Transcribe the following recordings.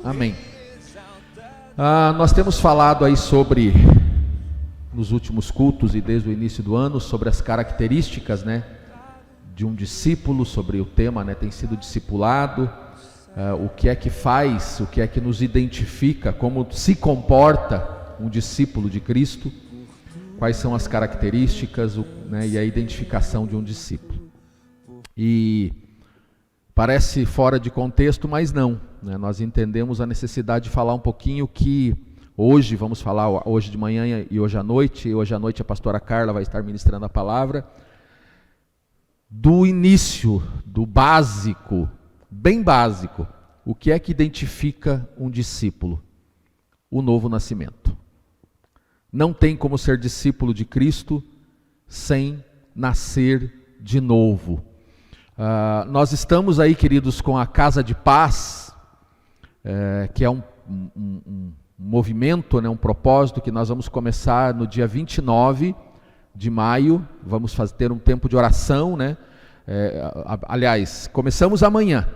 Amém. Nós temos falado aí sobre, nos últimos cultos e desde o início do ano, sobre as características, de um discípulo, sobre o tema, tem sido discipulado, o que é que faz, o que é que nos identifica, como se comporta um discípulo de Cristo, quais são as características, e a identificação de um discípulo. E parece fora de contexto, mas não, nós entendemos a necessidade de falar um pouquinho que hoje, vamos falar hoje de manhã e hoje à noite a pastora Carla vai estar ministrando a palavra, do início, do básico, bem básico, o que é que identifica um discípulo? O novo nascimento. Não tem como ser discípulo de Cristo sem nascer de novo. Nós estamos aí, queridos, com a Casa de Paz, que é um movimento, um propósito que nós vamos começar no dia 29 de maio, vamos ter um tempo de oração, aliás, começamos amanhã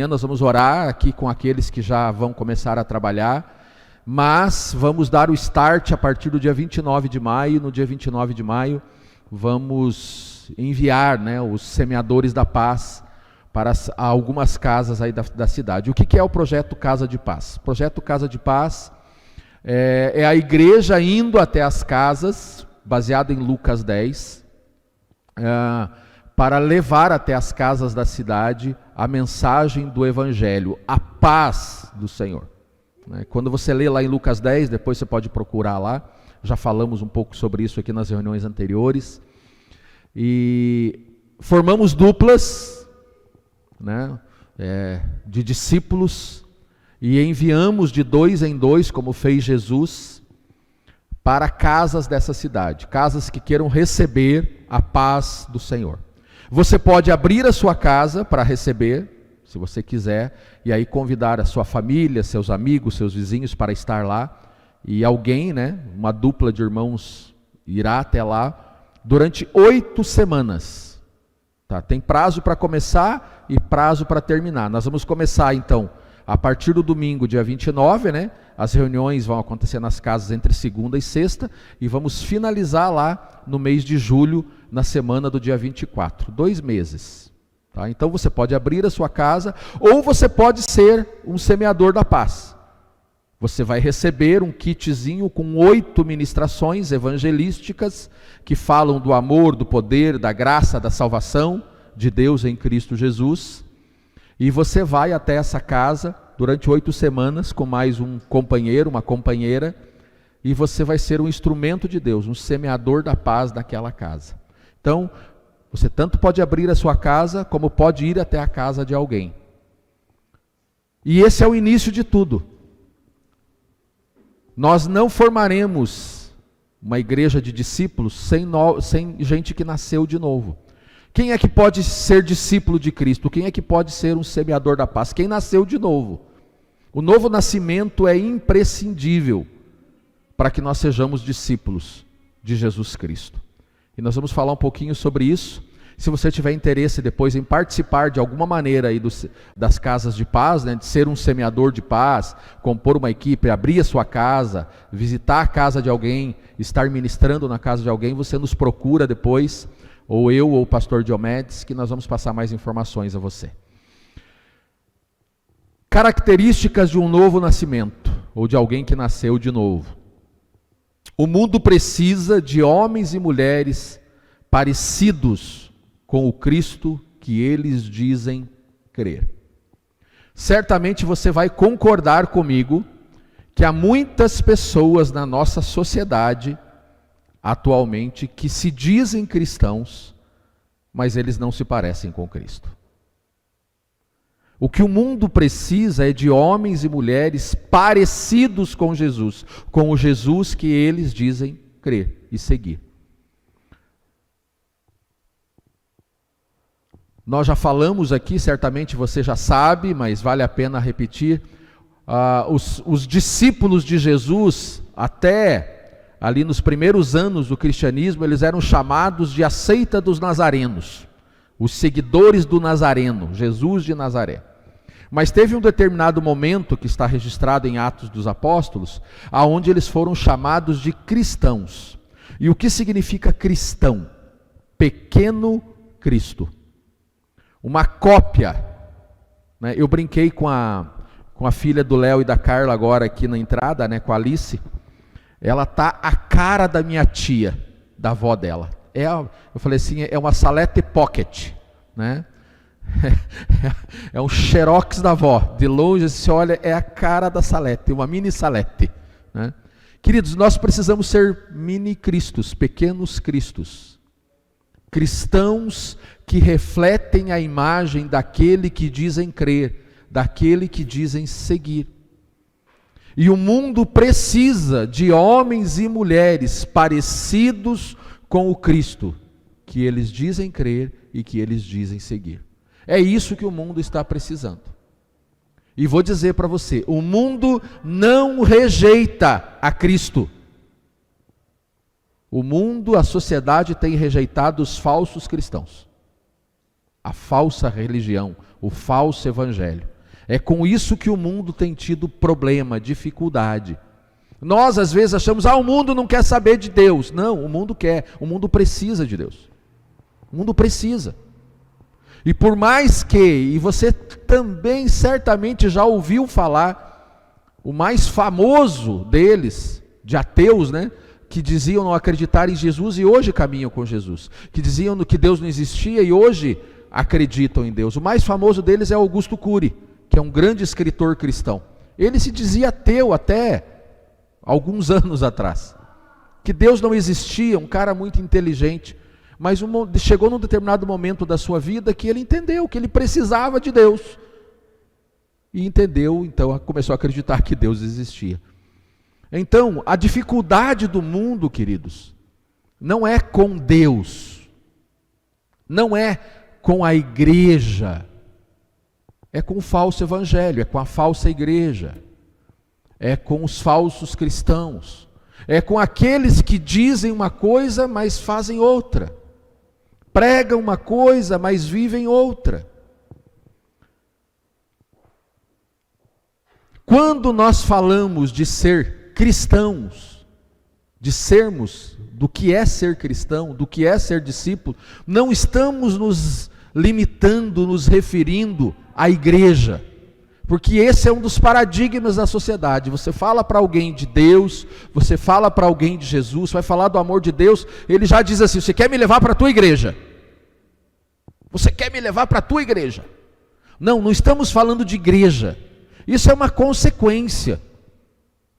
nós vamos orar aqui com aqueles que já vão começar a trabalhar, mas vamos dar o start a partir do dia 29 de maio, no dia 29 de maio, vamos enviar os semeadores da paz para algumas casas aí da cidade. O que é o projeto Casa de Paz? O projeto Casa de Paz é a igreja indo até as casas, baseado em Lucas 10, para levar até as casas da cidade a mensagem do Evangelho, a paz do Senhor. Quando você lê lá em Lucas 10, depois você pode procurar lá, já falamos um pouco sobre isso aqui nas reuniões anteriores, e formamos duplas, de discípulos, e enviamos de 2 em 2, como fez Jesus, para casas dessa cidade, casas que queiram receber a paz do Senhor. Você pode abrir a sua casa para receber, se você quiser, e aí convidar a sua família, seus amigos, seus vizinhos para estar lá, e alguém, uma dupla de irmãos irá até lá, durante 8 semanas, tem prazo para começar e prazo para terminar. Nós vamos começar então, a partir do domingo, dia 29, as reuniões vão acontecer nas casas entre segunda e sexta, e vamos finalizar lá no mês de julho, na semana do dia 24, 2 meses. Então você pode abrir a sua casa, ou você pode ser um semeador da paz. Você vai receber um kitzinho com 8 ministrações evangelísticas que falam do amor, do poder, da graça, da salvação de Deus em Cristo Jesus. E você vai até essa casa durante 8 semanas com mais um companheiro, uma companheira, e você vai ser um instrumento de Deus, um semeador da paz daquela casa. Então, você tanto pode abrir a sua casa, como pode ir até a casa de alguém. E esse é o início de tudo. Nós não formaremos uma igreja de discípulos sem gente que nasceu de novo. Quem é que pode ser discípulo de Cristo? Quem é que pode ser um semeador da paz? Quem nasceu de novo. O novo nascimento é imprescindível para que nós sejamos discípulos de Jesus Cristo. E nós vamos falar um pouquinho sobre isso. Se você tiver interesse depois em participar de alguma maneira aí das casas de paz, de ser um semeador de paz, compor uma equipe, abrir a sua casa, visitar a casa de alguém, estar ministrando na casa de alguém, você nos procura depois, ou eu ou o pastor Diomedes, que nós vamos passar mais informações a você. Características de um novo nascimento, ou de alguém que nasceu de novo. O mundo precisa de homens e mulheres parecidos com o Cristo que eles dizem crer. Certamente você vai concordar comigo que há muitas pessoas na nossa sociedade atualmente que se dizem cristãos, mas eles não se parecem com Cristo. O que o mundo precisa é de homens e mulheres parecidos com o Jesus que eles dizem crer e seguir. Nós já falamos aqui, certamente você já sabe, mas vale a pena repetir, os discípulos de Jesus, até ali nos primeiros anos do cristianismo, eles eram chamados de a seita dos nazarenos, os seguidores do Nazareno, Jesus de Nazaré. Mas teve um determinado momento, que está registrado em Atos dos Apóstolos, aonde eles foram chamados de cristãos. E o que significa cristão? Pequeno Cristo. Uma cópia. Né? Eu brinquei com a filha do Léo e da Carla agora aqui na entrada, né, com a Alice. Ela tá a cara da minha tia, da avó dela. Eu falei assim, é uma Salete Pocket, né? É um xerox da avó. De longe você olha, é a cara da Salete, uma mini Salete, né? Queridos, nós precisamos ser mini Cristos, pequenos Cristos. Cristãos que refletem a imagem daquele que dizem crer, daquele que dizem seguir. E o mundo precisa de homens e mulheres parecidos com o Cristo, que eles dizem crer e que eles dizem seguir. É isso que o mundo está precisando. E vou dizer para você, o mundo não rejeita a Cristo. O mundo, a sociedade tem rejeitado os falsos cristãos, a falsa religião, o falso evangelho. É com isso que o mundo tem tido problema, dificuldade. Nós às vezes achamos, o mundo não quer saber de Deus. Não, o mundo quer, o mundo precisa de Deus. O mundo precisa. E por mais que, e você também certamente já ouviu falar, o mais famoso deles, de ateus, né? Que diziam não acreditar em Jesus e hoje caminham com Jesus, que diziam que Deus não existia e hoje acreditam em Deus. O mais famoso deles é Augusto Cury, que é um grande escritor cristão. Ele se dizia ateu até alguns anos atrás, que Deus não existia, um cara muito inteligente, mas chegou num determinado momento da sua vida que ele entendeu que ele precisava de Deus, e entendeu, então começou a acreditar que Deus existia. Então, a dificuldade do mundo, queridos, não é com Deus, não é com a igreja, é com o falso evangelho, é com a falsa igreja, é com os falsos cristãos, é com aqueles que dizem uma coisa, mas fazem outra, pregam uma coisa, mas vivem outra. Quando nós falamos de ser cristãos, de sermos, do que é ser cristão, do que é ser discípulo, não estamos nos limitando, nos referindo à igreja, porque esse é um dos paradigmas da sociedade. Você fala para alguém de Deus, você fala para alguém de Jesus, vai falar do amor de Deus, ele já diz assim, você quer me levar para a tua igreja? Você quer me levar para a tua igreja? Não, não estamos falando de igreja, isso é uma consequência.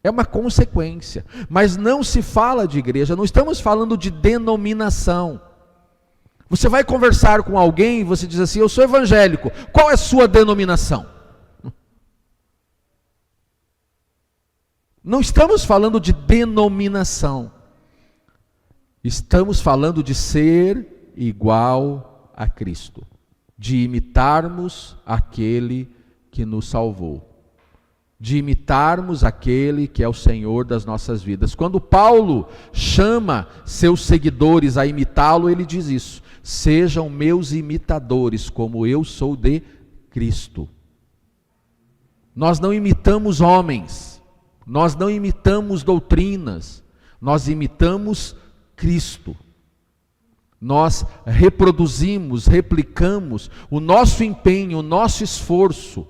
É uma consequência, mas não se fala de igreja, não estamos falando de denominação. Você vai conversar com alguém e você diz assim, eu sou evangélico, qual é a sua denominação? Não estamos falando de denominação, estamos falando de ser igual a Cristo, de imitarmos aquele que nos salvou, de imitarmos aquele que é o Senhor das nossas vidas. Quando Paulo chama seus seguidores a imitá-lo, ele diz isso, sejam meus imitadores, como eu sou de Cristo. Nós não imitamos homens, nós não imitamos doutrinas, nós imitamos Cristo. Nós reproduzimos, replicamos, o nosso empenho, o nosso esforço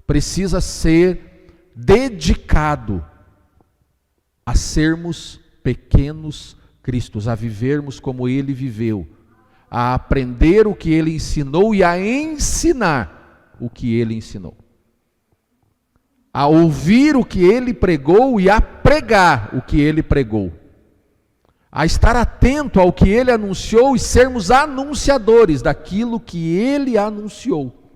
precisa ser dedicado a sermos pequenos Cristos, a vivermos como Ele viveu, a aprender o que Ele ensinou e a ensinar o que Ele ensinou, a ouvir o que Ele pregou e a pregar o que Ele pregou, a estar atento ao que Ele anunciou e sermos anunciadores daquilo que Ele anunciou.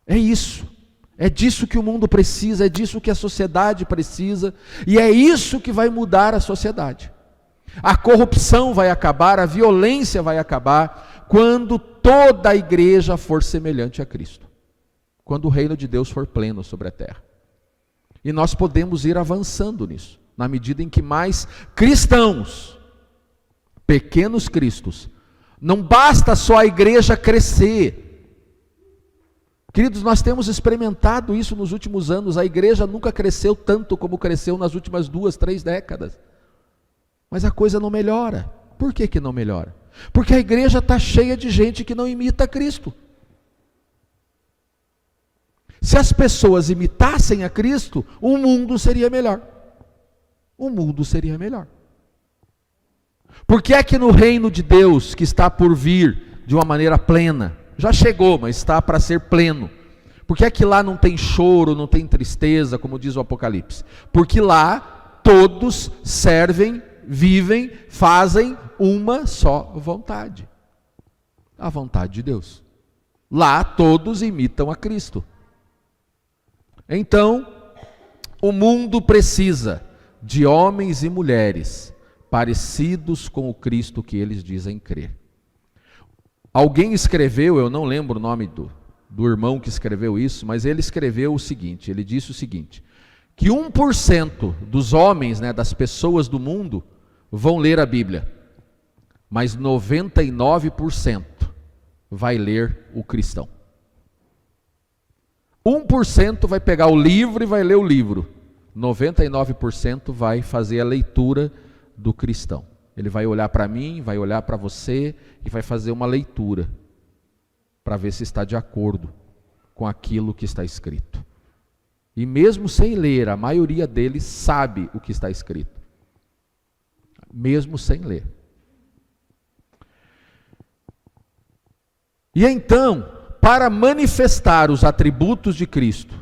É isso. É disso que o mundo precisa, é disso que a sociedade precisa, e é isso que vai mudar a sociedade. A corrupção vai acabar, a violência vai acabar, quando toda a igreja for semelhante a Cristo. Quando o reino de Deus for pleno sobre a terra. E nós podemos ir avançando nisso, na medida em que mais cristãos, pequenos cristos, não basta só a igreja crescer, Queridos, nós temos experimentado isso nos últimos anos. A igreja nunca cresceu tanto como cresceu nas últimas 2, 3 décadas. Mas a coisa não melhora. Por que que não melhora? Porque a igreja está cheia de gente que não imita Cristo. Se as pessoas imitassem a Cristo, o mundo seria melhor. O mundo seria melhor. Por que é que no reino de Deus, que está por vir de uma maneira plena, já chegou, mas está para ser pleno, por que é que lá não tem choro, não tem tristeza, como diz o Apocalipse? Porque lá todos servem, vivem, fazem uma só vontade. A vontade de Deus. Lá todos imitam a Cristo. Então, o mundo precisa de homens e mulheres parecidos com o Cristo que eles dizem crer. Alguém escreveu, eu não lembro o nome do irmão que escreveu isso, mas ele escreveu o seguinte, ele disse o seguinte, que 1% dos homens, das pessoas do mundo, vão ler a Bíblia, mas 99% vai ler o cristão. 1% vai pegar o livro e vai ler o livro, 99% vai fazer a leitura do cristão. Ele vai olhar para mim, vai olhar para você e vai fazer uma leitura para ver se está de acordo com aquilo que está escrito. E mesmo sem ler, a maioria deles sabe o que está escrito. Mesmo sem ler. E então, para manifestar os atributos de Cristo,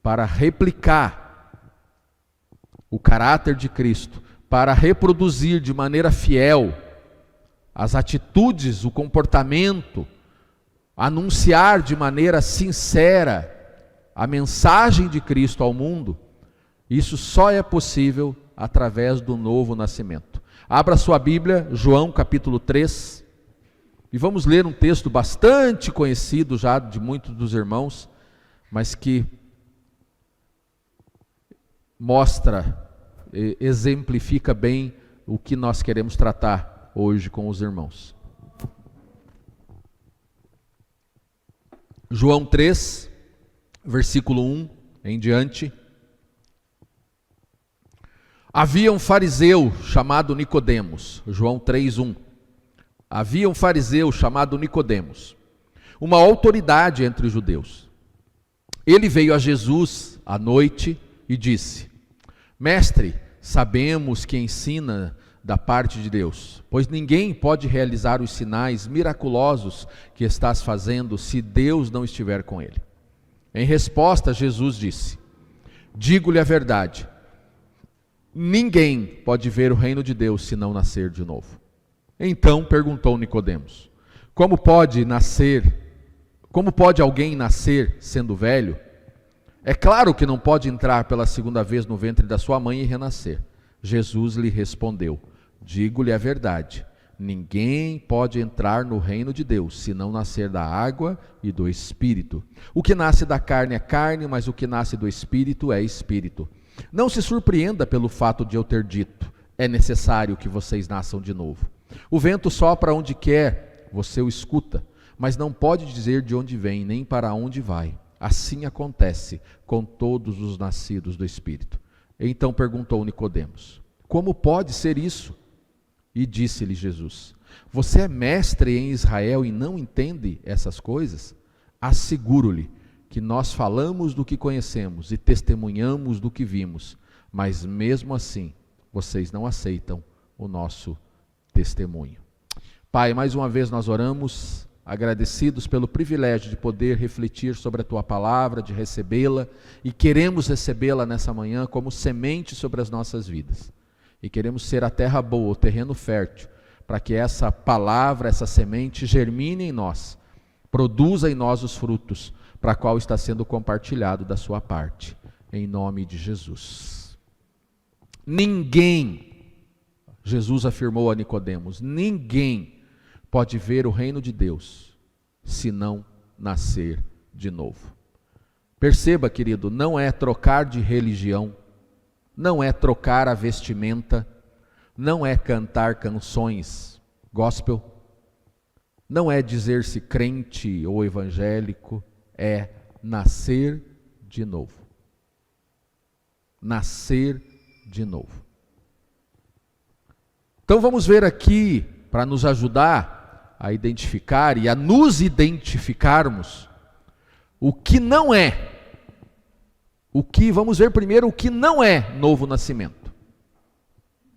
para replicar o caráter de Cristo, para reproduzir de maneira fiel as atitudes, o comportamento, anunciar de maneira sincera a mensagem de Cristo ao mundo, isso só é possível através do novo nascimento. Abra sua Bíblia, João capítulo 3, e vamos ler um texto bastante conhecido já de muitos dos irmãos, mas que mostra, exemplifica bem o que nós queremos tratar hoje com os irmãos. João 3, versículo 1 em diante. Havia um fariseu chamado Nicodemos, João 3:1. Havia um fariseu chamado Nicodemos, uma autoridade entre os judeus. Ele veio a Jesus à noite e disse: Mestre, sabemos que ensina da parte de Deus, pois ninguém pode realizar os sinais miraculosos que estás fazendo se Deus não estiver com ele. Em resposta, Jesus disse: Digo-lhe a verdade, ninguém pode ver o reino de Deus se não nascer de novo. Então perguntou Nicodemos: Como pode alguém nascer sendo velho? É claro que não pode entrar pela segunda vez no ventre da sua mãe e renascer. Jesus lhe respondeu: Digo-lhe a verdade, ninguém pode entrar no reino de Deus se não nascer da água e do Espírito. O que nasce da carne é carne, mas o que nasce do Espírito é Espírito. Não se surpreenda pelo fato de eu ter dito: é necessário que vocês nasçam de novo. O vento sopra onde quer, você o escuta, mas não pode dizer de onde vem, nem para onde vai. Assim acontece com todos os nascidos do Espírito. Então perguntou Nicodemos: Como pode ser isso? E disse-lhe Jesus: Você é mestre em Israel e não entende essas coisas? Asseguro-lhe que nós falamos do que conhecemos e testemunhamos do que vimos, mas mesmo assim vocês não aceitam o nosso testemunho. Pai, mais uma vez nós oramos, agradecidos pelo privilégio de poder refletir sobre a Tua palavra, de recebê-la, e queremos recebê-la nessa manhã como semente sobre as nossas vidas. E queremos ser a terra boa, o terreno fértil, para que essa palavra, essa semente germine em nós, produza em nós os frutos, para a qual está sendo compartilhado da sua parte, em nome de Jesus. Ninguém, Jesus afirmou a Nicodemos, ninguém pode ver o reino de Deus se não nascer de novo. Perceba, querido, não é trocar de religião, não é trocar a vestimenta, não é cantar canções gospel, não é dizer-se crente ou evangélico, é nascer de novo. Nascer de novo. Então vamos ver aqui, para nos ajudar a identificar e a nos identificarmos, o que não é. Vamos ver primeiro o que não é novo nascimento.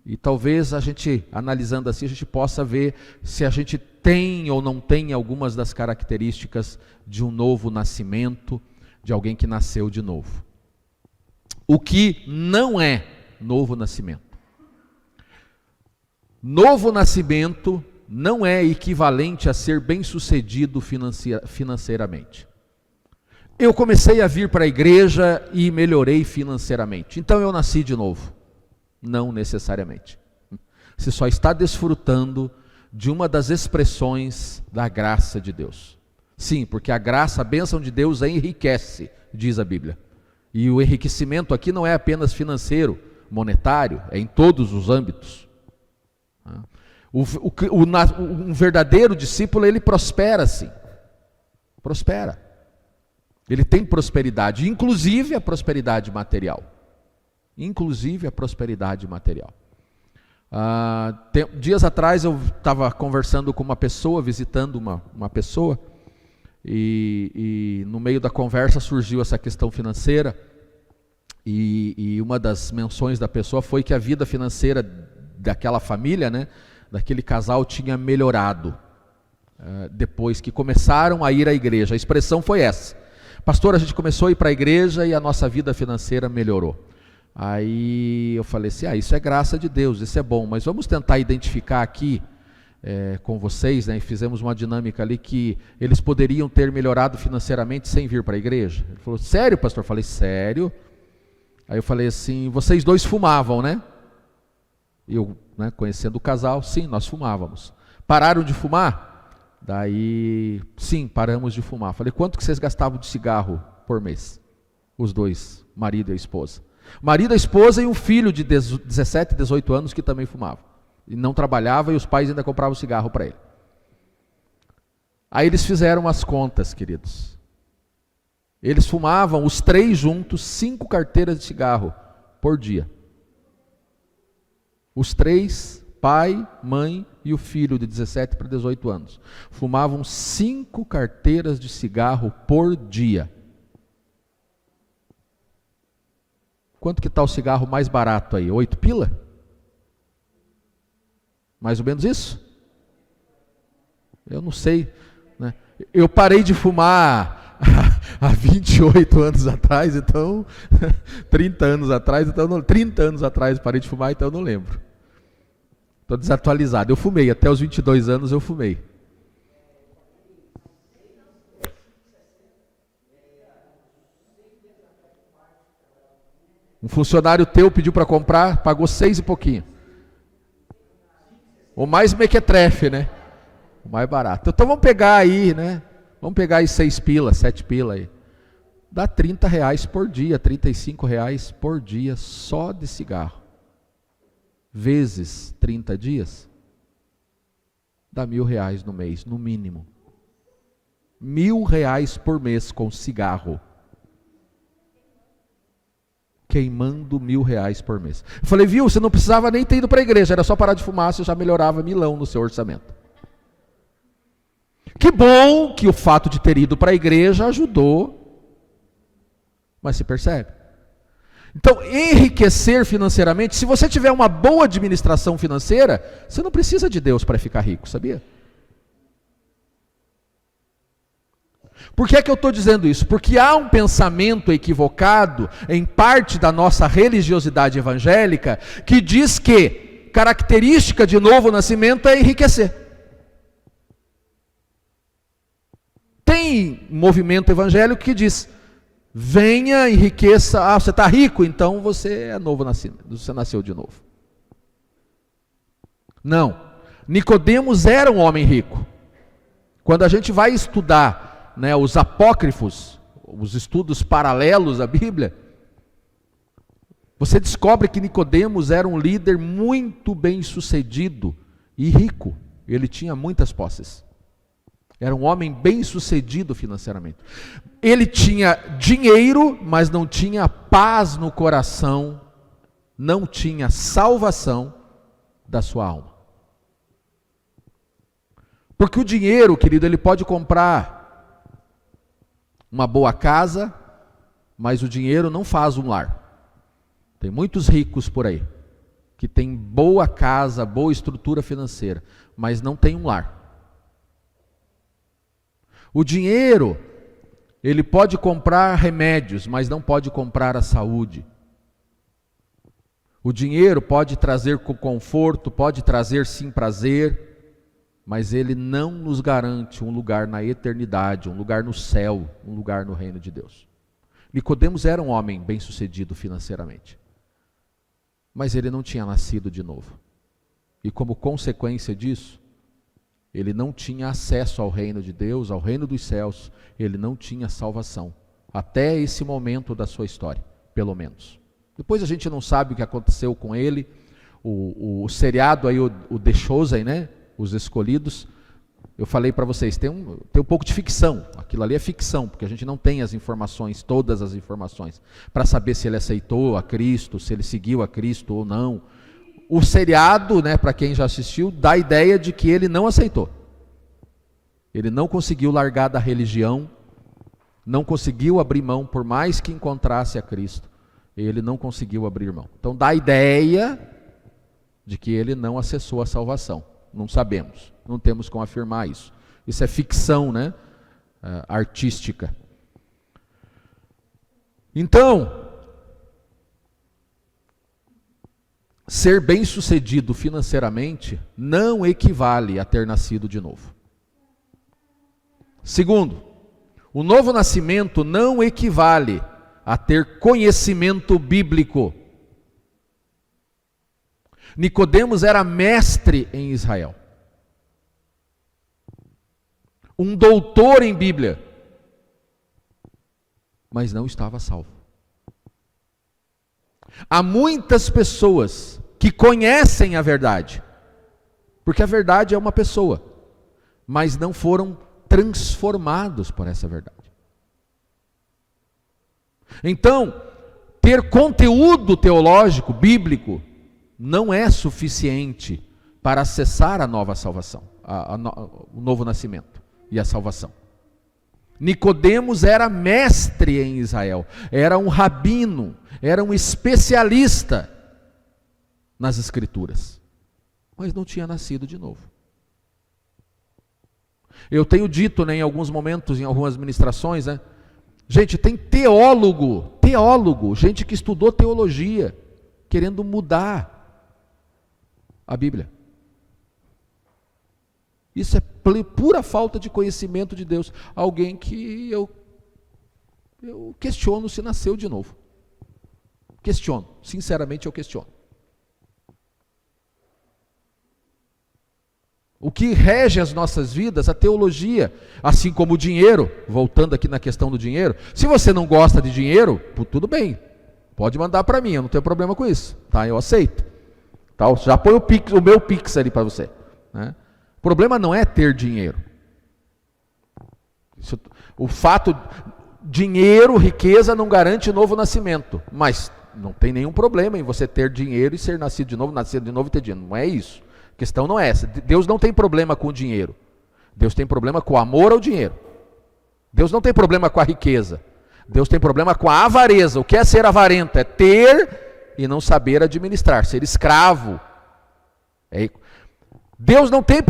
E talvez a gente, analisando assim, a gente possa ver se a gente tem ou não tem algumas das características de um novo nascimento, de alguém que nasceu de novo. O que não é novo nascimento. Novo nascimento não é equivalente a ser bem-sucedido financeiramente. Eu comecei a vir para a igreja e melhorei financeiramente, então eu nasci de novo. Não necessariamente. Você só está desfrutando de uma das expressões da graça de Deus. Sim, porque a graça, a bênção de Deus enriquece, diz a Bíblia. E o enriquecimento aqui não é apenas monetário, é em todos os âmbitos. Um verdadeiro discípulo, ele prospera sim. Prospera. Ele tem prosperidade, inclusive a prosperidade material. Dias atrás eu estava conversando com uma pessoa, visitando uma pessoa, e no meio da conversa surgiu essa questão financeira, e uma das menções da pessoa foi que a vida financeira daquela família, né, daquele casal tinha melhorado, depois que começaram a ir à igreja. A expressão foi essa: pastor, a gente começou a ir para a igreja e a nossa vida financeira melhorou. Aí eu falei assim, isso é graça de Deus, isso é bom, mas vamos tentar identificar aqui com vocês, né, e fizemos uma dinâmica ali que eles poderiam ter melhorado financeiramente sem vir para a igreja. Ele falou, sério, pastor? Eu falei, sério. Aí eu falei assim, vocês dois fumavam, né? Eu, né, conhecendo o casal, sim, nós fumávamos. Pararam de fumar? Daí, sim, paramos de fumar. Falei, quanto que vocês gastavam de cigarro por mês? Os dois, marido e a esposa. Marido, a esposa e um filho de 17, 18 anos que também fumava. E não trabalhava e os pais ainda compravam cigarro para ele. Aí eles fizeram as contas, queridos. Eles fumavam, os três juntos, 5 carteiras de cigarro por dia. Os três, pai, mãe e o filho de 17 para 18 anos. Fumavam 5 carteiras de cigarro por dia. Quanto que está o cigarro mais barato aí? 8 pila? Mais ou menos isso? Eu não sei, né? Eu parei de fumar há 28 anos atrás, então 30 anos atrás, então 30 anos atrás parei de fumar, então eu não lembro. Estou desatualizado. Eu fumei, até os 22 anos eu fumei. Um funcionário teu pediu para comprar, pagou 6 e pouquinho. O mais mequetrefe, né? O mais barato. Então vamos pegar aí, né? Vamos pegar aí 6 pila, 7 pila aí. Dá R$30 por dia, R$35 por dia só de cigarro. Vezes 30 dias, dá R$1.000 no mês, no mínimo. R$1.000 por mês com cigarro. Queimando R$1.000 por mês. Eu falei, viu, você não precisava nem ter ido para a igreja, era só parar de fumar, você já melhorava milão no seu orçamento. Que bom que o fato de ter ido para a igreja ajudou, mas se percebe? Então, enriquecer financeiramente, se você tiver uma boa administração financeira, você não precisa de Deus para ficar rico, sabia? Por que é que eu estou dizendo isso? Porque há um pensamento equivocado em parte da nossa religiosidade evangélica que diz que característica de novo nascimento é enriquecer. Tem movimento evangélico que diz, venha, enriqueça, você está rico, então você é novo nascido, você nasceu de novo. Não, Nicodemos era um homem rico. Quando a gente vai estudar, né, os apócrifos, os estudos paralelos à Bíblia, você descobre que Nicodemos era um líder muito bem sucedido e rico. Ele tinha muitas posses. Era um homem bem-sucedido financeiramente. Ele tinha dinheiro, mas não tinha paz no coração, não tinha salvação da sua alma. Porque o dinheiro, querido, ele pode comprar uma boa casa, mas o dinheiro não faz um lar. Tem muitos ricos por aí, que têm boa casa, boa estrutura financeira, mas não tem um lar. O dinheiro, ele pode comprar remédios, mas não pode comprar a saúde. O dinheiro pode trazer conforto, pode trazer sim prazer, mas ele não nos garante um lugar na eternidade, um lugar no céu, um lugar no reino de Deus. Nicodemos era um homem bem-sucedido financeiramente, mas ele não tinha nascido de novo. E como consequência disso, ele não tinha acesso ao reino de Deus, ao reino dos céus, ele não tinha salvação, até esse momento da sua história, pelo menos. Depois a gente não sabe o que aconteceu com ele, o seriado aí, o The Chosen, né? Os Escolhidos, eu falei para vocês, tem um pouco de ficção, aquilo ali é ficção, porque a gente não tem as informações, todas as informações, para saber se ele aceitou a Cristo, se ele seguiu a Cristo ou não. O seriado, né, para quem já assistiu, dá a ideia de que ele não aceitou. Ele não conseguiu largar da religião, não conseguiu abrir mão, por mais que encontrasse a Cristo, ele não conseguiu abrir mão. Então dá a ideia de que ele não acessou a salvação. Não sabemos, não temos como afirmar isso. Isso é ficção, né? Artística. Então, ser bem-sucedido financeiramente não equivale a ter nascido de novo. Segundo, o novo nascimento não equivale a ter conhecimento bíblico. Nicodemos era mestre em Israel, um doutor em Bíblia, mas não estava salvo. Há muitas pessoas que conhecem a verdade, porque a verdade é uma pessoa, mas não foram transformados por essa verdade. Então, ter conteúdo teológico, bíblico, não é suficiente para acessar a nova salvação, o novo nascimento e a salvação. Nicodemos era mestre em Israel, era um rabino, era um especialista nas Escrituras, mas não tinha nascido de novo. Eu tenho dito, né, em alguns momentos, em algumas ministrações, né, gente, tem teólogo, gente que estudou teologia, querendo mudar a Bíblia. Isso é pura falta de conhecimento de Deus. Alguém que eu questiono se nasceu de novo. Questiono, sinceramente eu questiono. O que rege as nossas vidas, a teologia, assim como o dinheiro, voltando aqui na questão do dinheiro, se você não gosta de dinheiro, tudo bem, pode mandar para mim, eu não tenho problema com isso, tá? Eu aceito. Tá? Já põe o meu Pix ali para você, né? O problema não é ter dinheiro. O fato, dinheiro, riqueza não garante novo nascimento, mas não tem nenhum problema em você ter dinheiro e ser nascido de novo e ter dinheiro. Não é isso. A questão não é essa. Deus não tem problema com o dinheiro. Deus tem problema com o amor ao dinheiro. Deus não tem problema com a riqueza. Deus tem problema com a avareza. O que é ser avarento? É ter e não saber administrar, ser escravo. Deus não tem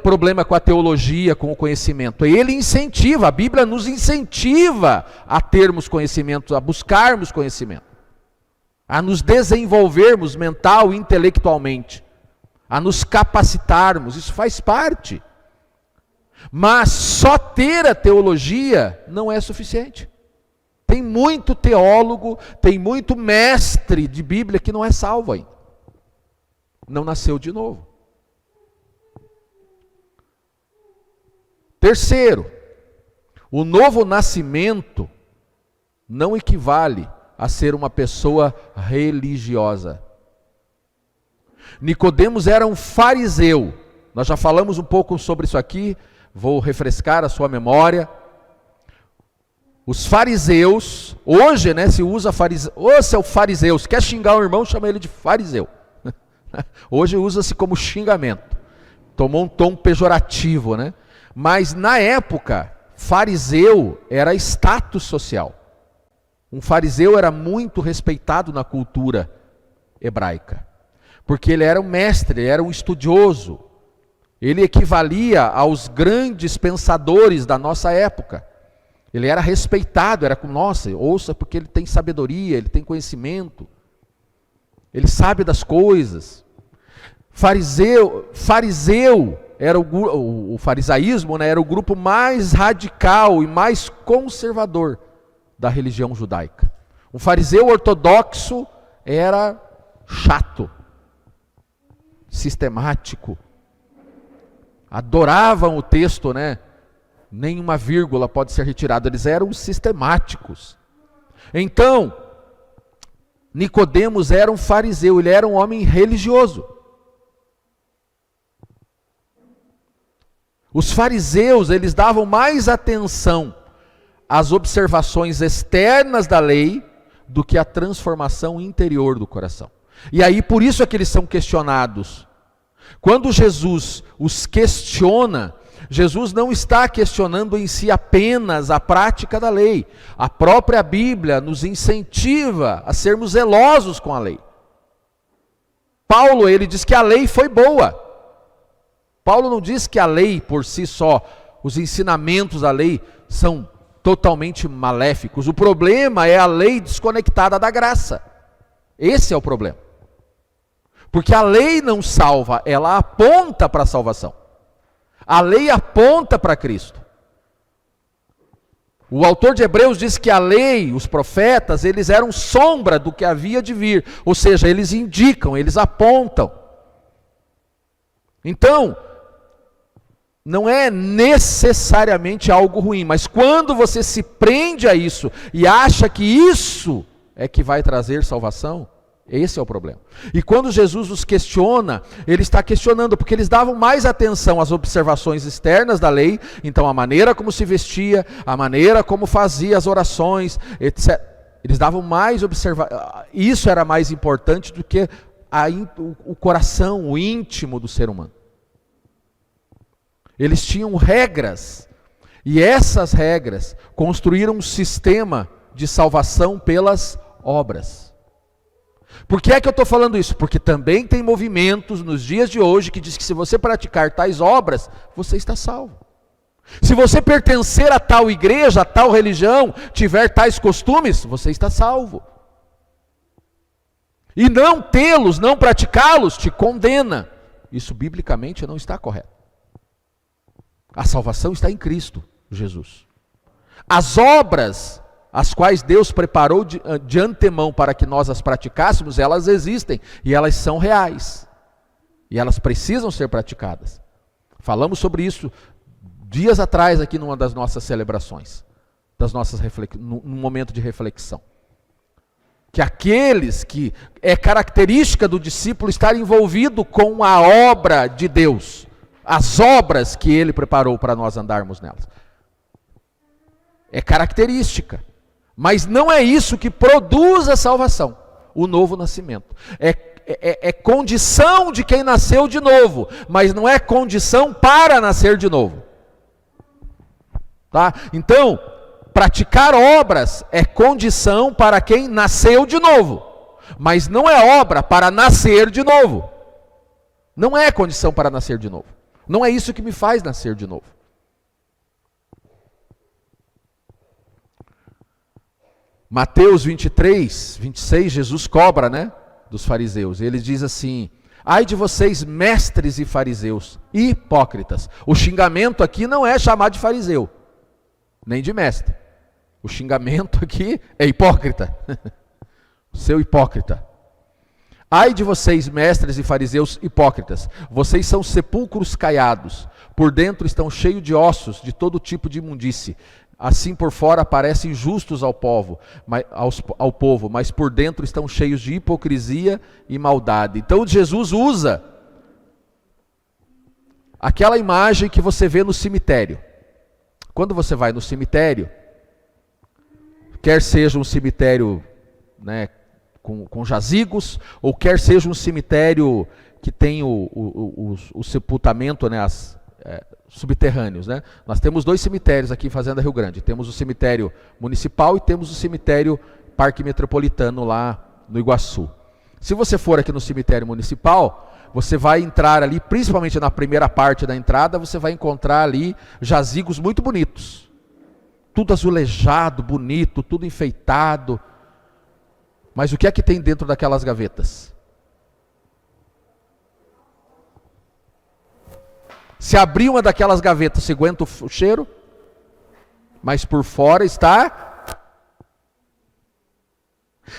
problema com a teologia, com o conhecimento. Ele incentiva, a Bíblia nos incentiva a termos conhecimento, a buscarmos conhecimento, a nos desenvolvermos mental e intelectualmente, a nos capacitarmos, isso faz parte. Mas só ter a teologia não é suficiente. Tem muito teólogo, tem muito mestre de Bíblia que não é salvo ainda. Não nasceu de novo. Terceiro, o novo nascimento não equivale a ser uma pessoa religiosa. Nicodemos era um fariseu. Nós já falamos um pouco sobre isso aqui, Vou refrescar a sua memória. Os fariseus, hoje, né, se usa fariseu, ô seu fariseu, se quer xingar um irmão, chama ele de fariseu. Hoje usa-se como xingamento, tomou um tom pejorativo, né? Mas na época, fariseu era status social. Um fariseu era muito respeitado na cultura hebraica, porque ele era um mestre, ele era um estudioso, ele equivalia aos grandes pensadores da nossa época. Ele era respeitado, era como, nossa, ouça porque ele tem sabedoria, ele tem conhecimento, ele sabe das coisas. Fariseu era o farisaísmo, né, era o grupo mais radical e mais conservador da religião judaica. Um fariseu ortodoxo era chato, sistemático, adoravam o texto, né? Nenhuma vírgula pode ser retirada, eles eram sistemáticos. Então, Nicodemos era um fariseu, ele era um homem religioso. Os fariseus, eles davam mais atenção às observações externas da lei do que à transformação interior do coração. E aí, por isso é que eles são questionados. Quando Jesus os questiona, Jesus não está questionando em si apenas a prática da lei. A própria Bíblia nos incentiva a sermos zelosos com a lei. Paulo, ele diz que a lei foi boa. Paulo não diz que a lei por si só, os ensinamentos da lei são totalmente maléficos. O problema é a lei desconectada da graça. Esse é o problema. Porque a lei não salva, ela aponta para a salvação. A lei aponta para Cristo. O autor de Hebreus diz que a lei, os profetas, eles eram sombra do que havia de vir. Ou seja, eles indicam, eles apontam. Então, não é necessariamente algo ruim, mas quando você se prende a isso e acha que isso é que vai trazer salvação, esse é o problema. E quando Jesus os questiona, ele está questionando, porque eles davam mais atenção às observações externas da lei, então a maneira como se vestia, a maneira como fazia as orações, etc. Eles davam mais observação, isso era mais importante do que o coração, o íntimo do ser humano. Eles tinham regras, e essas regras construíram um sistema de salvação pelas obras. Por que é que eu estou falando isso? Porque também tem movimentos nos dias de hoje que diz que se você praticar tais obras, você está salvo. Se você pertencer a tal igreja, a tal religião, tiver tais costumes, você está salvo. E não tê-los, não praticá-los, te condena. Isso biblicamente não está correto. A salvação está em Cristo Jesus. As obras, as quais Deus preparou de antemão para que nós as praticássemos, elas existem e elas são reais. E elas precisam ser praticadas. Falamos sobre isso dias atrás aqui numa das nossas celebrações, num momento de reflexão. Que aqueles que é característica do discípulo estar envolvido com a obra de Deus, as obras que Ele preparou para nós andarmos nelas. É característica. Mas não é isso que produz a salvação, o novo nascimento. É condição de quem nasceu de novo, mas não é condição para nascer de novo. Tá? Então, praticar obras é condição para quem nasceu de novo, mas não é obra para nascer de novo. Não é condição para nascer de novo. Não é isso que me faz nascer de novo. Mateus 23, 26, Jesus cobra, né, dos fariseus. Ele diz assim: ai de vocês, mestres e fariseus, hipócritas. O xingamento aqui não é chamar de fariseu, nem de mestre. O xingamento aqui é hipócrita. Seu hipócrita. Ai de vocês, mestres e fariseus hipócritas, vocês são sepulcros caiados, por dentro estão cheios de ossos, de todo tipo de imundície. Assim por fora parecem justos ao povo, mas por dentro estão cheios de hipocrisia e maldade. Então Jesus usa aquela imagem que você vê no cemitério. Quando você vai no cemitério, quer seja um cemitério, né, com jazigos, ou quer seja um cemitério que tem o sepultamento, né, subterrâneos, né? Nós temos 2 cemitérios aqui em Fazenda Rio Grande. Temos o cemitério municipal e temos o cemitério Parque Metropolitano lá no Iguaçu. Se você for aqui no cemitério municipal, você vai entrar ali, principalmente na primeira parte da entrada, você vai encontrar ali jazigos muito bonitos. Tudo azulejado, bonito, tudo enfeitado. Mas o que é que tem dentro daquelas gavetas? Se abrir uma daquelas gavetas, você aguenta o cheiro, mas por fora está...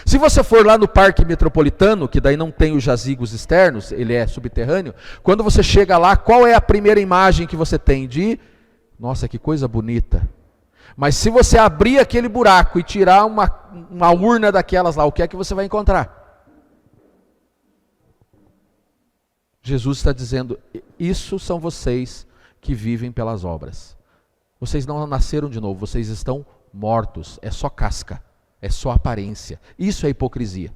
Se você for lá no Parque Metropolitano, que daí não tem os jazigos externos, ele é subterrâneo, quando você chega lá, qual é a primeira imagem que você tem de... Nossa, que coisa bonita. Mas se você abrir aquele buraco e tirar uma urna daquelas lá, o que é que você vai encontrar? Jesus está dizendo, isso são vocês que vivem pelas obras. Vocês não nasceram de novo, vocês estão mortos, é só casca, é só aparência. Isso é hipocrisia.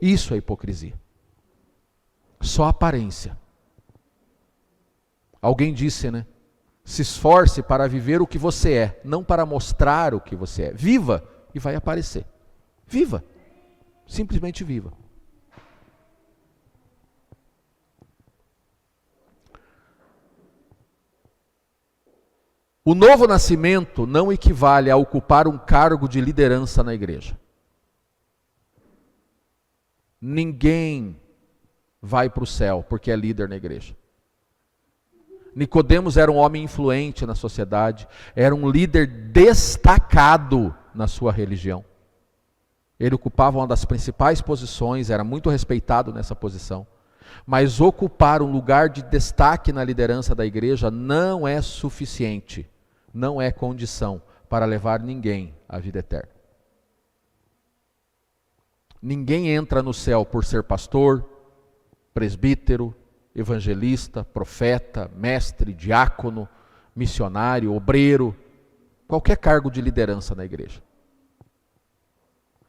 Isso é hipocrisia. Só aparência. Alguém disse, né? Se esforce para viver o que você é, não para mostrar o que você é. Viva e vai aparecer. Viva. Simplesmente viva. O novo nascimento não equivale a ocupar um cargo de liderança na igreja. Ninguém vai para o céu porque é líder na igreja. Nicodemos era um homem influente na sociedade, era um líder destacado na sua religião. Ele ocupava uma das principais posições, era muito respeitado nessa posição. Mas ocupar um lugar de destaque na liderança da igreja não é suficiente, não é condição para levar ninguém à vida eterna. Ninguém entra no céu por ser pastor, presbítero, evangelista, profeta, mestre, diácono, missionário, obreiro, qualquer cargo de liderança na igreja.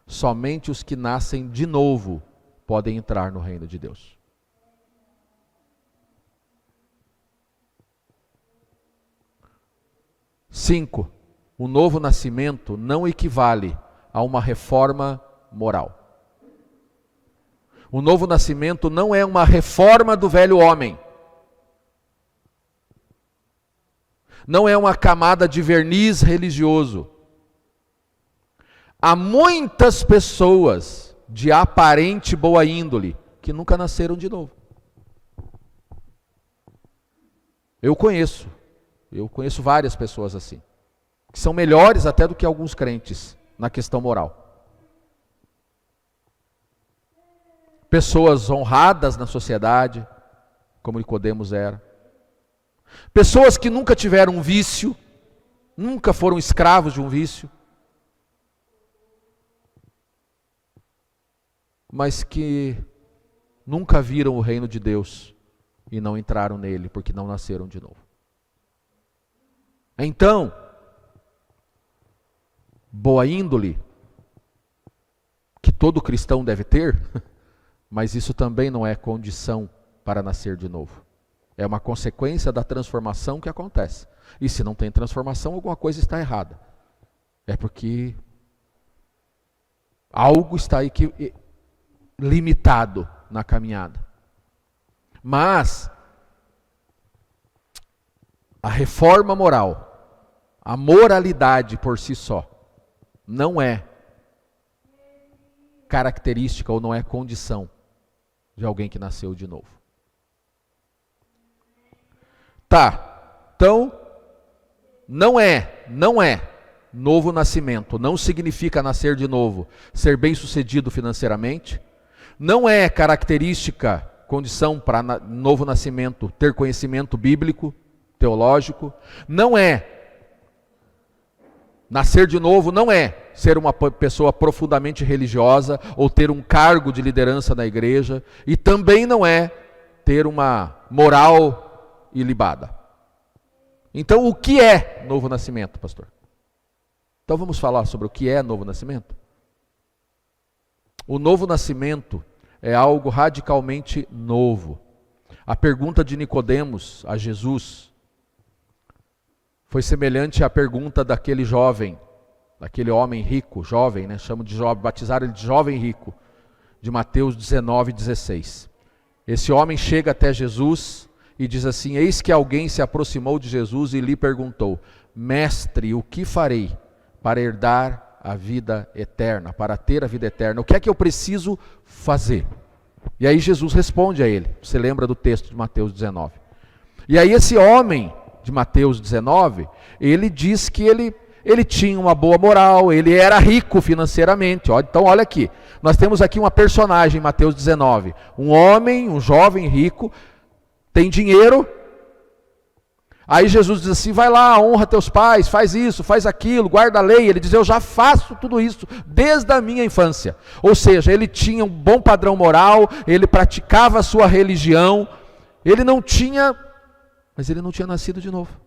Somente os que nascem de novo podem entrar no reino de Deus. Cinco, o novo nascimento não equivale a uma reforma moral. O novo nascimento não é uma reforma do velho homem. Não é uma camada de verniz religioso. Há muitas pessoas de aparente boa índole que nunca nasceram de novo. Eu conheço várias pessoas assim, que são melhores até do que alguns crentes na questão moral. Pessoas honradas na sociedade, como Nicodemos era. Pessoas que nunca tiveram um vício, nunca foram escravos de um vício, mas que nunca viram o reino de Deus e não entraram nele porque não nasceram de novo. Então, boa índole, que todo cristão deve ter, mas isso também não é condição para nascer de novo. É uma consequência da transformação que acontece. E se não tem transformação, alguma coisa está errada. É porque algo está aí limitado na caminhada. Mas a reforma moral, a moralidade por si só, não é característica ou não é condição de alguém que nasceu de novo. Tá, então, não é novo nascimento, não significa nascer de novo, ser bem-sucedido financeiramente, não é característica, condição para novo nascimento, ter conhecimento bíblico, teológico, não é nascer de novo, não é ser uma pessoa profundamente religiosa ou ter um cargo de liderança na igreja, e também não é ter uma moral ilibada. Então, o que é novo nascimento, pastor? Então, vamos falar sobre o que é novo nascimento? O novo nascimento é algo radicalmente novo. A pergunta de Nicodemos a Jesus foi semelhante à pergunta daquele jovem, daquele homem rico, jovem, né? Chamo de jovem, batizaram ele de jovem rico, de Mateus 19:16. Esse homem chega até Jesus e diz assim: eis que alguém se aproximou de Jesus e lhe perguntou: mestre, o que farei para herdar a vida eterna, para ter a vida eterna? O que é que eu preciso fazer? E aí Jesus responde a ele. Você lembra do texto de Mateus 19? E aí esse homem de Mateus 19, ele diz que ele tinha uma boa moral, ele era rico financeiramente. Então olha aqui, nós temos aqui uma personagem em Mateus 19, um homem, um jovem rico, tem dinheiro. Aí Jesus diz assim: vai lá, honra teus pais, faz isso, faz aquilo, guarda a lei. Ele diz: eu já faço tudo isso desde a minha infância. Ou seja, ele tinha um bom padrão moral, ele praticava a sua religião, mas ele não tinha nascido de novo.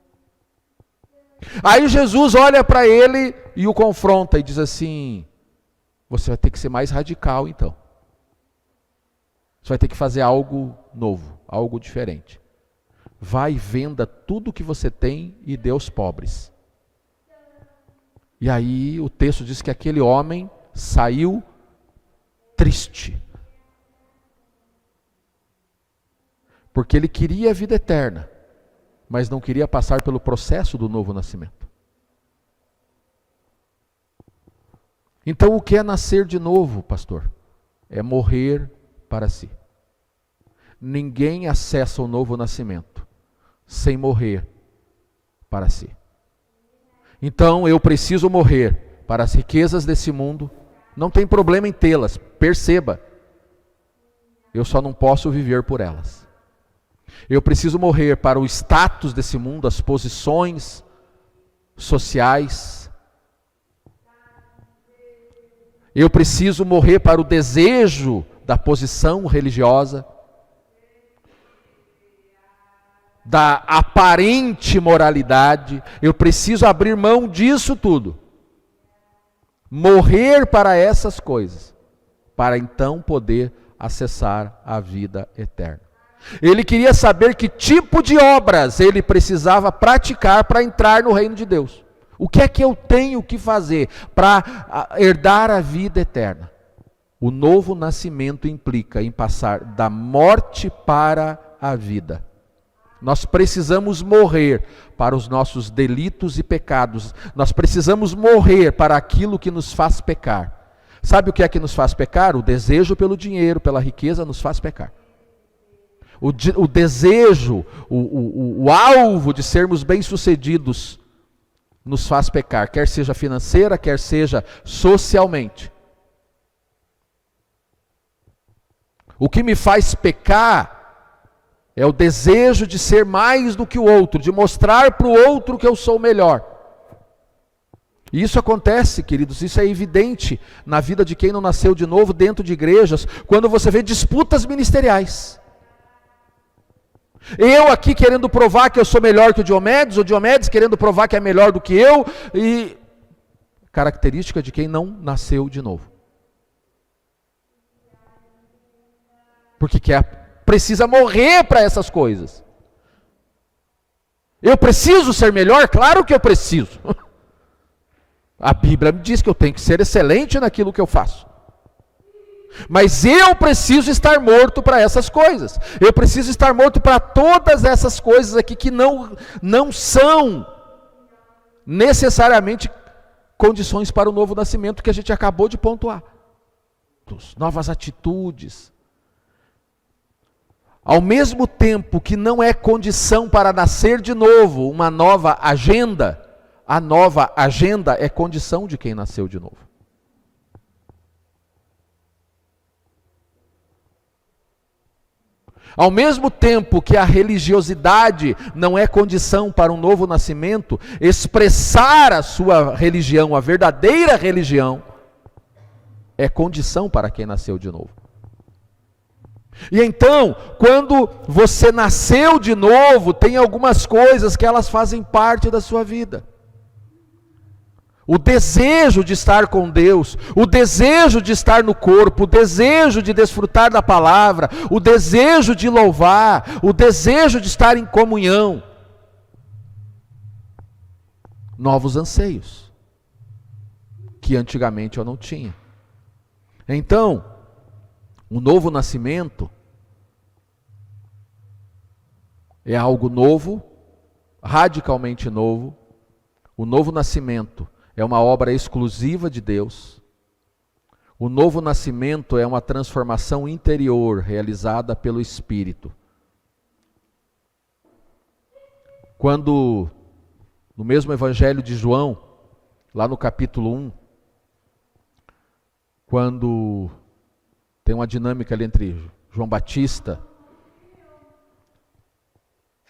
Aí Jesus olha para ele e o confronta e diz assim: você vai ter que ser mais radical então. Você vai ter que fazer algo novo, algo diferente. Vai e venda tudo que você tem e dê aos pobres. E aí o texto diz que aquele homem saiu triste. Porque ele queria a vida eterna, mas não queria passar pelo processo do novo nascimento. Então o que é nascer de novo, pastor? É morrer para si. Ninguém acessa o novo nascimento sem morrer para si. Então eu preciso morrer para as riquezas desse mundo. Não tem problema em tê-las, perceba. Eu só não posso viver por elas. Eu preciso morrer para o status desse mundo, as posições sociais. Eu preciso morrer para o desejo da posição religiosa, da aparente moralidade. Eu preciso abrir mão disso tudo. Morrer para essas coisas, para então poder acessar a vida eterna. Ele queria saber que tipo de obras ele precisava praticar para entrar no reino de Deus. O que é que eu tenho que fazer para herdar a vida eterna? O novo nascimento implica em passar da morte para a vida. Nós precisamos morrer para os nossos delitos e pecados. Nós precisamos morrer para aquilo que nos faz pecar. Sabe o que é que nos faz pecar? O desejo pelo dinheiro, pela riqueza nos faz pecar. O desejo, o alvo de sermos bem-sucedidos nos faz pecar, quer seja financeira, quer seja socialmente. O que me faz pecar é o desejo de ser mais do que o outro, de mostrar para o outro que eu sou melhor. E isso acontece, queridos, isso é evidente na vida de quem não nasceu de novo dentro de igrejas, quando você vê disputas ministeriais. Eu aqui querendo provar que eu sou melhor que o Diomedes querendo provar que é melhor do que eu, e característica de quem não nasceu de novo. Porque precisa morrer para essas coisas. Eu preciso ser melhor? Claro que eu preciso. A Bíblia me diz que eu tenho que ser excelente naquilo que eu faço. Mas eu preciso estar morto para essas coisas. Eu preciso estar morto para todas essas coisas aqui que não são necessariamente condições para o novo nascimento que a gente acabou de pontuar. Novas atitudes. Ao mesmo tempo que não é condição para nascer de novo uma nova agenda, a nova agenda é condição de quem nasceu de novo. Ao mesmo tempo que a religiosidade não é condição para um novo nascimento, expressar a sua religião, a verdadeira religião, é condição para quem nasceu de novo. E então, quando você nasceu de novo, tem algumas coisas que elas fazem parte da sua vida. O desejo de estar com Deus, o desejo de estar no corpo, o desejo de desfrutar da palavra, o desejo de louvar, o desejo de estar em comunhão. Novos anseios, que antigamente eu não tinha. Então, o novo nascimento é algo novo, radicalmente novo. O novo nascimento é uma obra exclusiva de Deus. O novo nascimento é uma transformação interior realizada pelo Espírito. Quando, no mesmo Evangelho de João, lá no capítulo 1, quando tem uma dinâmica ali entre João Batista,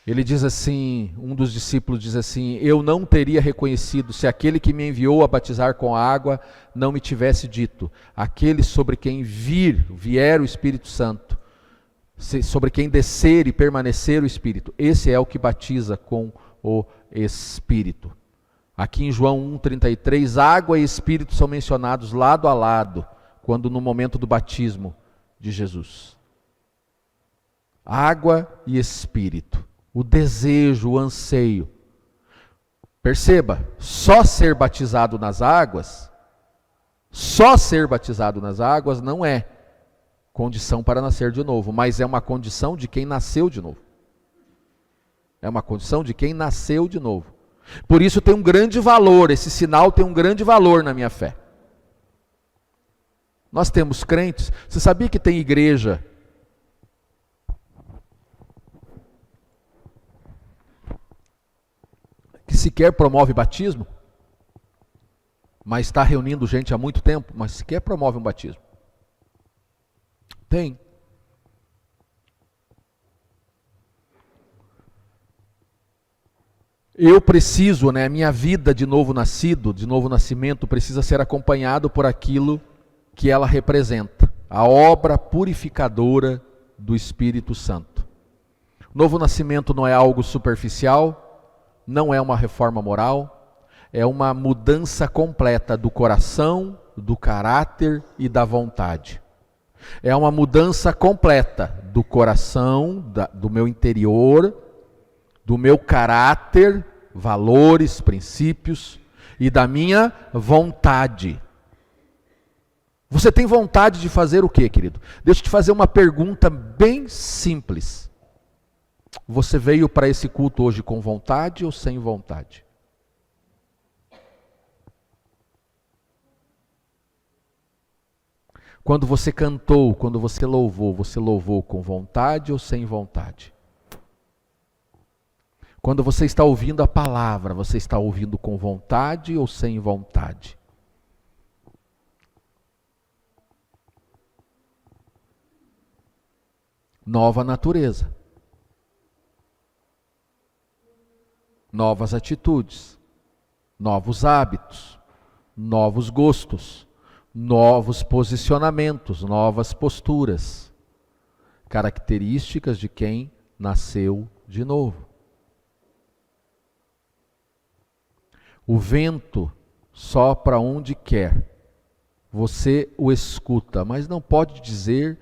ele diz assim, um dos discípulos diz assim: eu não teria reconhecido se aquele que me enviou a batizar com a água não me tivesse dito, aquele sobre quem vier o Espírito Santo, sobre quem descer e permanecer o Espírito, esse é o que batiza com o Espírito. Aqui em João 1,33, água e Espírito são mencionados lado a lado, quando no momento do batismo de Jesus. Água e Espírito, o desejo, o anseio. Perceba, só ser batizado nas águas não é condição para nascer de novo, mas é uma condição de quem nasceu de novo. É uma condição de quem nasceu de novo. Por isso tem um grande valor, esse sinal tem um grande valor na minha fé. Nós temos crentes, você sabia que tem igreja que sequer promove batismo, mas está reunindo gente há muito tempo, mas sequer promove um batismo? Tem. Eu preciso, a minha vida de novo nascido, de novo nascimento, precisa ser acompanhado por aquilo que ela representa, a obra purificadora do Espírito Santo. O novo nascimento não é algo superficial, não é uma reforma moral, é uma mudança completa do coração, do caráter e da vontade. É uma mudança completa do coração, do meu interior, do meu caráter, valores, princípios e da minha vontade. Você tem vontade de fazer o quê, querido? Deixa eu te fazer uma pergunta bem simples. Você veio para esse culto hoje com vontade ou sem vontade? Quando você cantou, quando você louvou com vontade ou sem vontade? Quando você está ouvindo a palavra, você está ouvindo com vontade ou sem vontade? Nova natureza, novas atitudes, novos hábitos, novos gostos, novos posicionamentos, novas posturas, características de quem nasceu de novo. O vento sopra onde quer, você o escuta, mas não pode dizer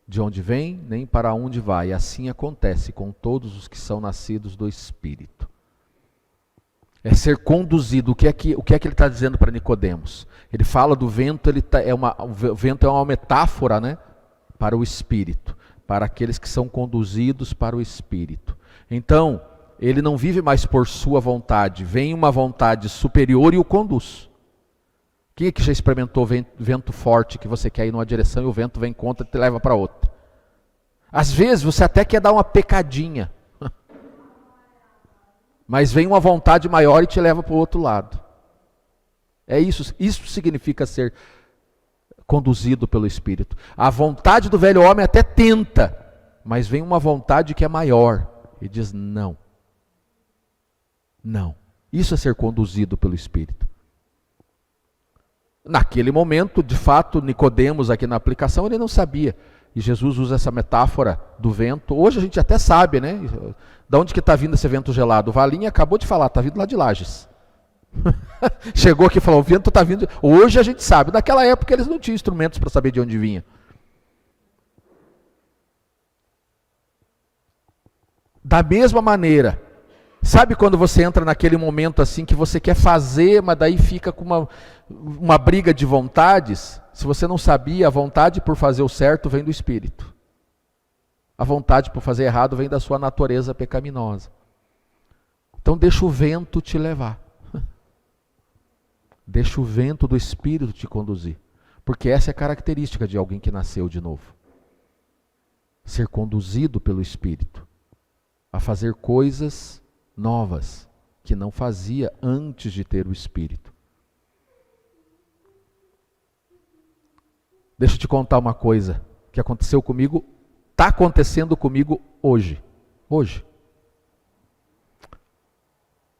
de onde vem, nem para onde vai. Assim acontece com todos os que são nascidos do Espírito. É ser conduzido. O que é que ele está dizendo para Nicodemos? Ele fala do vento, o vento é uma metáfora, para o Espírito, para aqueles que são conduzidos para o Espírito. Então, ele não vive mais por sua vontade, vem uma vontade superior e o conduz. Quem é que já experimentou vento forte, que você quer ir numa direção e o vento vem contra e te leva para outra? Às vezes você até quer dar uma pecadinha, mas vem uma vontade maior e te leva para o outro lado. É isso significa ser conduzido pelo Espírito. A vontade do velho homem até tenta, mas vem uma vontade que é maior e diz não. Não. Isso é ser conduzido pelo Espírito. Naquele momento, de fato, Nicodemos aqui na aplicação, ele não sabia. E Jesus usa essa metáfora do vento. Hoje a gente até sabe, né? De onde que está vindo esse vento gelado? O Valinha acabou de falar, está vindo lá de Lages. Chegou aqui e falou, o vento está vindo. Hoje a gente sabe. Naquela época eles não tinham instrumentos para saber de onde vinha. Da mesma maneira, sabe quando você entra naquele momento assim que você quer fazer, mas daí fica com uma briga de vontades? Se você não sabia, a vontade por fazer o certo vem do Espírito. A vontade por fazer errado vem da sua natureza pecaminosa. Então deixa o vento te levar. Deixa o vento do Espírito te conduzir. Porque essa é a característica de alguém que nasceu de novo. Ser conduzido pelo Espírito a fazer coisas novas que não fazia antes de ter o Espírito. Deixa eu te contar uma coisa que aconteceu comigo, está acontecendo comigo hoje. Hoje.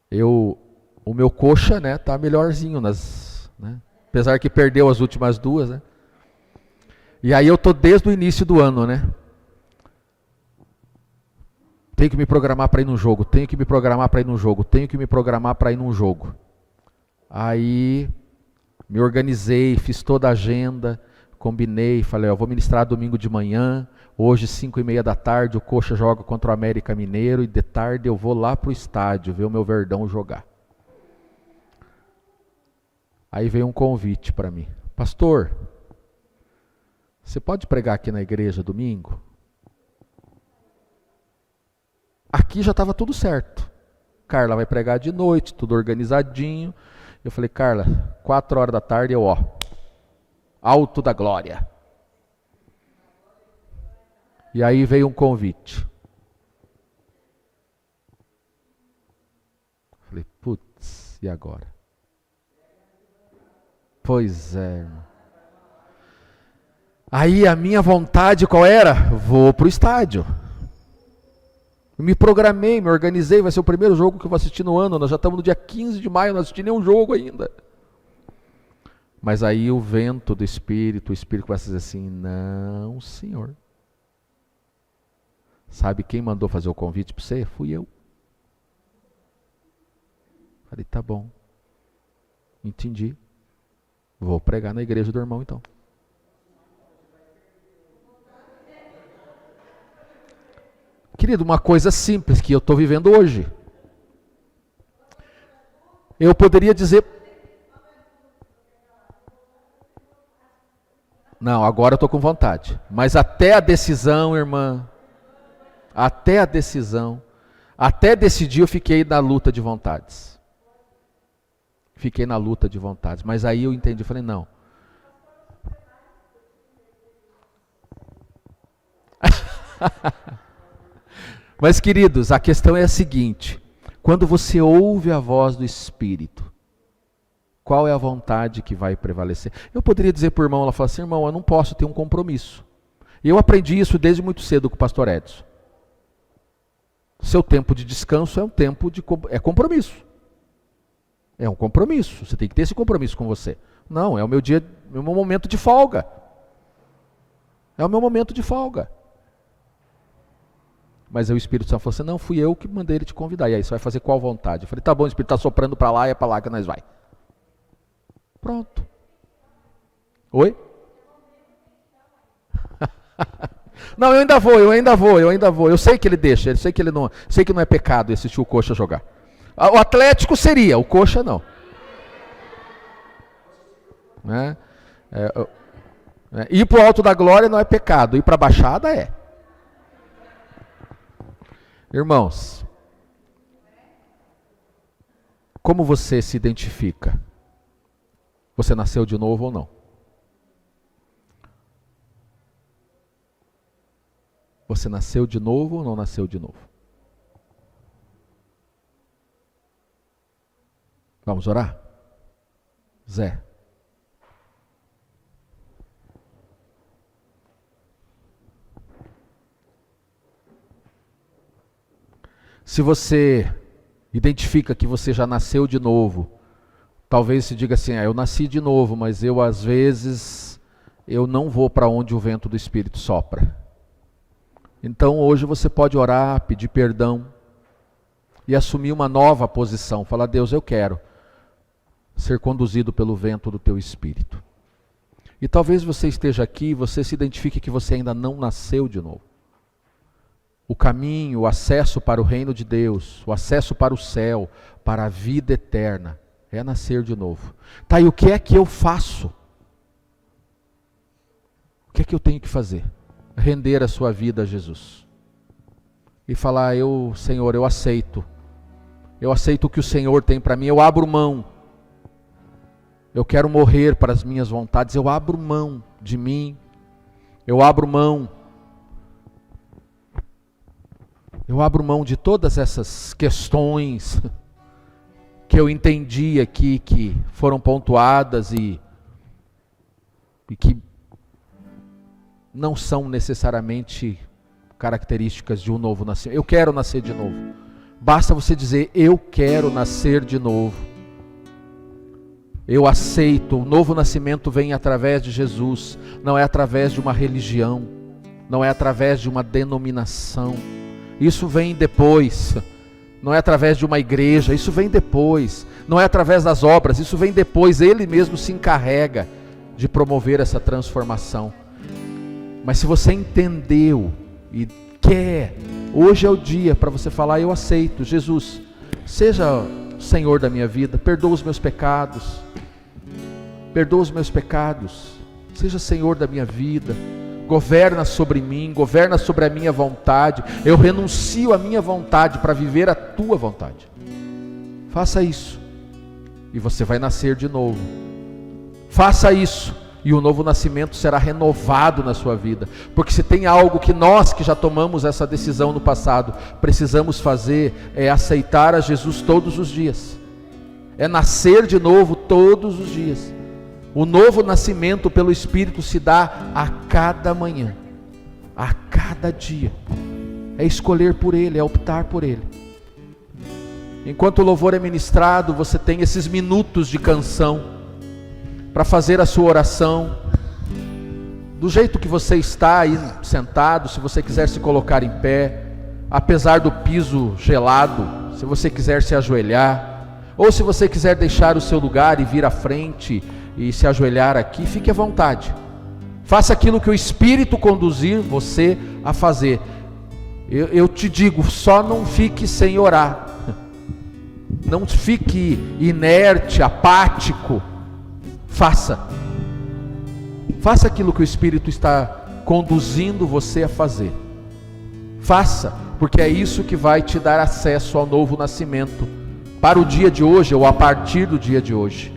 O meu coxa, né, tá melhorzinho né? Apesar que perdeu as últimas duas, né? E aí eu tô desde o início do ano, né? Tenho que me programar para ir num jogo, tenho que me programar para ir num jogo, tenho que me programar para ir num jogo. Aí me organizei, fiz toda a agenda, combinei, falei, ó, vou ministrar domingo de manhã, hoje 5:30 da tarde o Coxa joga contra o América Mineiro e de tarde eu vou lá pro estádio ver o meu Verdão jogar. Aí veio um convite para mim, pastor, você pode pregar aqui na igreja domingo? Aqui já estava tudo certo. Carla vai pregar de noite, tudo organizadinho. Eu falei, Carla, 4 horas da tarde eu, alto da glória. E aí veio um convite. Falei, putz, e agora? Pois é, irmão. Aí a minha vontade qual era? Vou pro estádio. Me programei, me organizei, vai ser o primeiro jogo que eu vou assistir no ano, nós já estamos no dia 15 de maio, não assisti nenhum jogo ainda. Mas aí o vento do Espírito, o Espírito começa a dizer assim, não senhor. Sabe quem mandou fazer o convite para você? Fui eu. Falei, tá bom, entendi, vou pregar na igreja do irmão então. Querido, uma coisa simples que eu estou vivendo hoje. Eu poderia dizer... Não, agora eu estou com vontade. Mas até a decisão, irmã, até decidir eu fiquei na luta de vontades. Fiquei na luta de vontades. Mas aí eu entendi, falei, não. Mas, queridos, a questão é a seguinte, quando você ouve a voz do Espírito, qual é a vontade que vai prevalecer? Eu poderia dizer para o irmão, ela fala assim, irmão, eu não posso ter um compromisso. E eu aprendi isso desde muito cedo com o pastor Edson. Seu tempo de descanso é um tempo de compromisso. É um compromisso, você tem que ter esse compromisso com você. Não, é o meu dia, é o meu momento de folga. É o meu momento de folga. Mas aí o Espírito Santo falou assim, não, fui eu que mandei ele te convidar. E aí, você vai fazer qual vontade? Eu falei, tá bom, o Espírito está soprando para lá, é para lá que nós vai. Pronto. Oi? Não, eu ainda vou. Eu sei que ele deixa, eu sei que ele não, sei que não é pecado assistir o Coxa jogar. O Atlético seria, o Coxa não. Né? Ir para o alto da glória não é pecado, ir para a baixada é. Irmãos, como você se identifica? Você nasceu de novo ou não? Você nasceu de novo ou não nasceu de novo? Vamos orar? Zé. Se você identifica que você já nasceu de novo, talvez se diga assim, eu nasci de novo, mas eu às vezes eu não vou para onde o vento do Espírito sopra. Então hoje você pode orar, pedir perdão e assumir uma nova posição. Falar: Deus, eu quero ser conduzido pelo vento do teu Espírito. E talvez você esteja aqui e você se identifique que você ainda não nasceu de novo. O caminho, o acesso para o reino de Deus, o acesso para o céu, para a vida eterna, é nascer de novo. Tá, e o que é que eu faço? O que é que eu tenho que fazer? Render a sua vida a Jesus. E falar: Senhor, eu aceito. Eu aceito o que o Senhor tem para mim, eu abro mão. Eu quero morrer para as minhas vontades, eu abro mão de mim. Eu abro mão de todas essas questões que eu entendi aqui, que foram pontuadas e que não são necessariamente características de um novo nascimento. Eu quero nascer de novo. Basta você dizer: eu quero nascer de novo. Eu aceito. O novo nascimento vem através de Jesus. Não é através de uma religião. Não é através de uma denominação. Isso vem depois. Não é através de uma igreja. Isso vem depois. Não é através das obras. Isso vem depois. Ele mesmo se encarrega de promover essa transformação. Mas se você entendeu e quer, hoje é o dia para você falar: eu aceito, Jesus, seja o Senhor da minha vida, perdoa os meus pecados, seja Senhor da minha vida, governa sobre mim, governa sobre a minha vontade, eu renuncio à minha vontade para viver a tua vontade. Faça isso e você vai nascer de novo. Faça isso e o novo nascimento será renovado na sua vida. Porque se tem algo que nós que já tomamos essa decisão no passado precisamos fazer, é aceitar a Jesus todos os dias. É nascer de novo todos os dias. O novo nascimento pelo Espírito se dá a cada manhã, a cada dia. É escolher por Ele, é optar por Ele. Enquanto o louvor é ministrado, você tem esses minutos de canção para fazer a sua oração, do jeito que você está aí sentado. Se você quiser se colocar em pé, apesar do piso gelado, se você quiser se ajoelhar, ou se você quiser deixar o seu lugar e vir à frente e se ajoelhar aqui, fique à vontade. Faça aquilo que o Espírito conduzir você a fazer. Eu te digo, só não fique sem orar, não fique inerte, apático. Faça aquilo que o Espírito está conduzindo você a fazer. Faça, porque é isso que vai te dar acesso ao novo nascimento, para o dia de hoje ou a partir do dia de hoje.